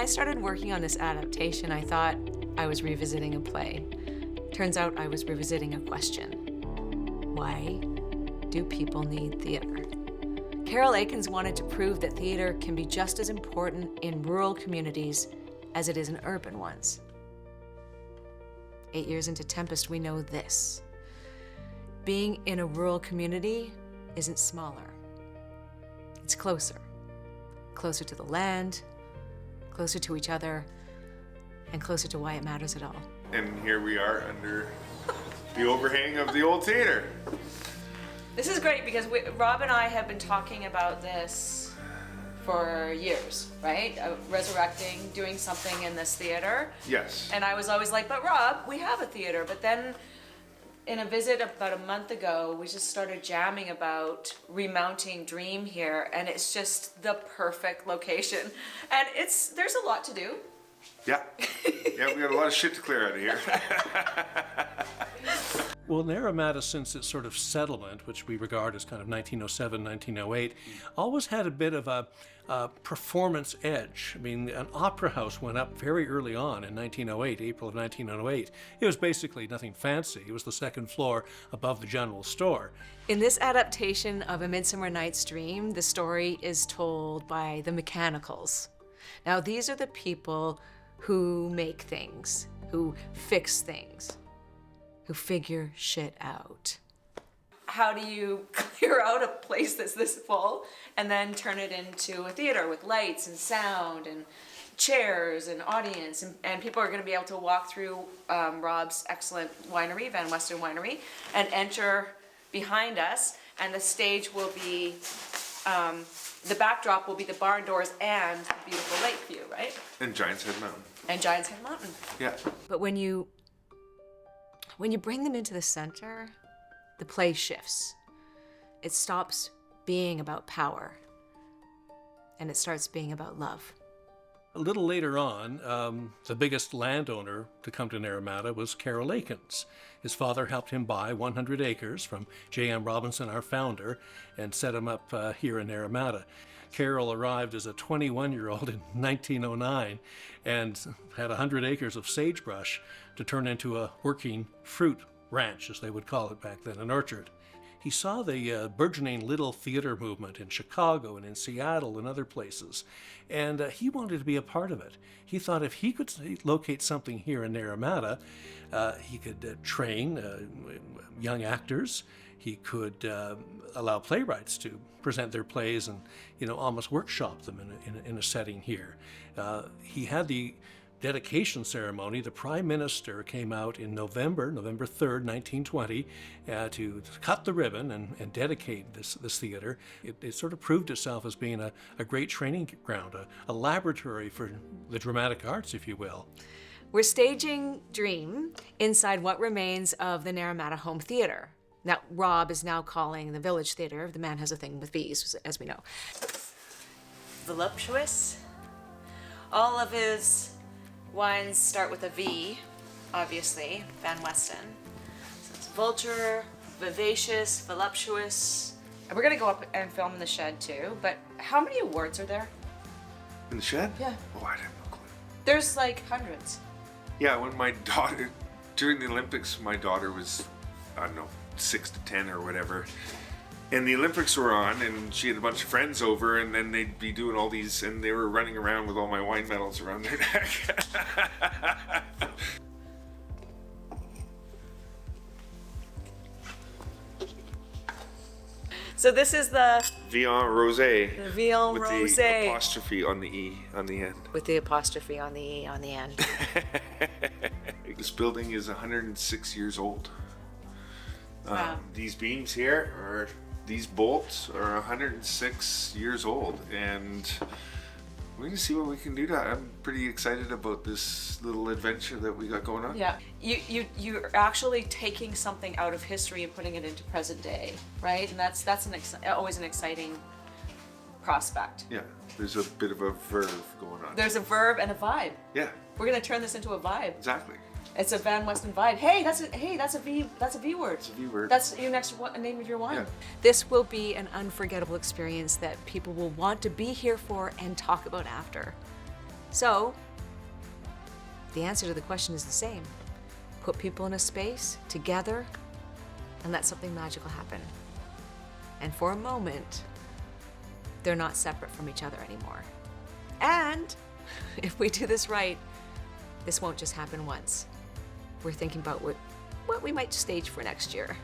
I started working on this adaptation, I thought I was revisiting a play. Turns out I was revisiting a question. Why do people need theater? Carroll Aikins wanted to prove that theater can be just as important in rural communities as it is in urban ones. 8 years into Tempest, we know this. Being in a rural community isn't smaller. It's closer. Closer to the land, closer to each other, and closer to why it matters at all. And here we are under the overhang of the old theater. This is great because Rob and I have been talking about this for years, right? Resurrecting, doing something in this theater. Yes. And I was always like, but Rob, we have a theater. But then in a visit about a month ago, we just started jamming about remounting Dream here, and it's just the perfect location. And there's a lot to do. Yeah. Yeah, we got a lot of shit to clear out of here. Well, Naramata, since its sort of settlement, which we regard as kind of 1907, 1908, always had a bit of a performance edge. I mean, an opera house went up very early on in 1908, April of 1908. It was basically nothing fancy. It was the second floor above the general store. In this adaptation of A Midsummer Night's Dream, the story is told by the Mechanicals. Now, these are the people who make things, who fix things, who figure shit out. How do you clear out a place that's this full and then turn it into a theater with lights and sound and chairs and audience, and people are going to be able to walk through Rob's excellent winery, Van Westen Winery, and enter behind us, and the stage will be, the backdrop will be the barn doors and the beautiful lake view, right? And Giant's Head Mountain. And Giant's Head Mountain. Yeah. But when you bring them into the center, the play shifts. It stops being about power, and it starts being about love. A little later on, the biggest landowner to come to Naramata was Carroll Aikins. His father helped him buy 100 acres from J.M. Robinson, our founder, and set him up here in Naramata. Carroll arrived as a 21-year-old in 1909 and had 100 acres of sagebrush to turn into a working fruit ranch, as they would call it back then, an orchard. He saw the burgeoning little theater movement in Chicago and in Seattle and other places, and he wanted to be a part of it. He thought if he could locate something here in Naramata, he could train young actors. He could allow playwrights to present their plays and, almost workshop them in a setting here. He had the dedication ceremony. The Prime Minister came out in November 3rd, 1920, to cut the ribbon and dedicate this theater. It sort of proved itself as being a great training ground, a laboratory for the dramatic arts, if you will. We're staging Dream inside what remains of the Naramata Home Theatre. Now, Rob is now calling the Village Theatre. The man has a thing with V's, as we know. Voluptuous. All of his wines start with a V, obviously, Van Westen. So it's vulture, vivacious, voluptuous. And we're gonna go up and film in the shed too, but how many awards are there? In the shed? Yeah. Oh, I have no clue. There's like hundreds. Yeah, when my daughter, during the Olympics, my daughter was, I don't know, 6 to 10 or whatever. And the Olympics were on, and she had a bunch of friends over, and then they'd be doing all these, and they were running around with all my wine medals around their neck. So this is the Vion Rosé. The Vion with Rosé. the apostrophe on the E on the end. With the apostrophe on the E on the end. This building is 106 years old. Wow. These beams here, or these bolts, are 106 years old, and we're gonna see what we can do to. I'm pretty excited about this little adventure that we got going on. Yeah, you're actually taking something out of history and putting it into present day, right? And that's always an exciting prospect. Yeah, there's a bit of a verve going on. There's a verb and a vibe. Yeah. We're gonna turn this into a vibe. Exactly. It's a Van Westen vibe. Hey, that's a V. That's a V word. It's a V word. That's your next name of your wine. Yeah. This will be an unforgettable experience that people will want to be here for and talk about after. So, the answer to the question is the same. Put people in a space together and let something magical happen. And for a moment, they're not separate from each other anymore. And if we do this right, this won't just happen once. We're thinking about what we might stage for next year.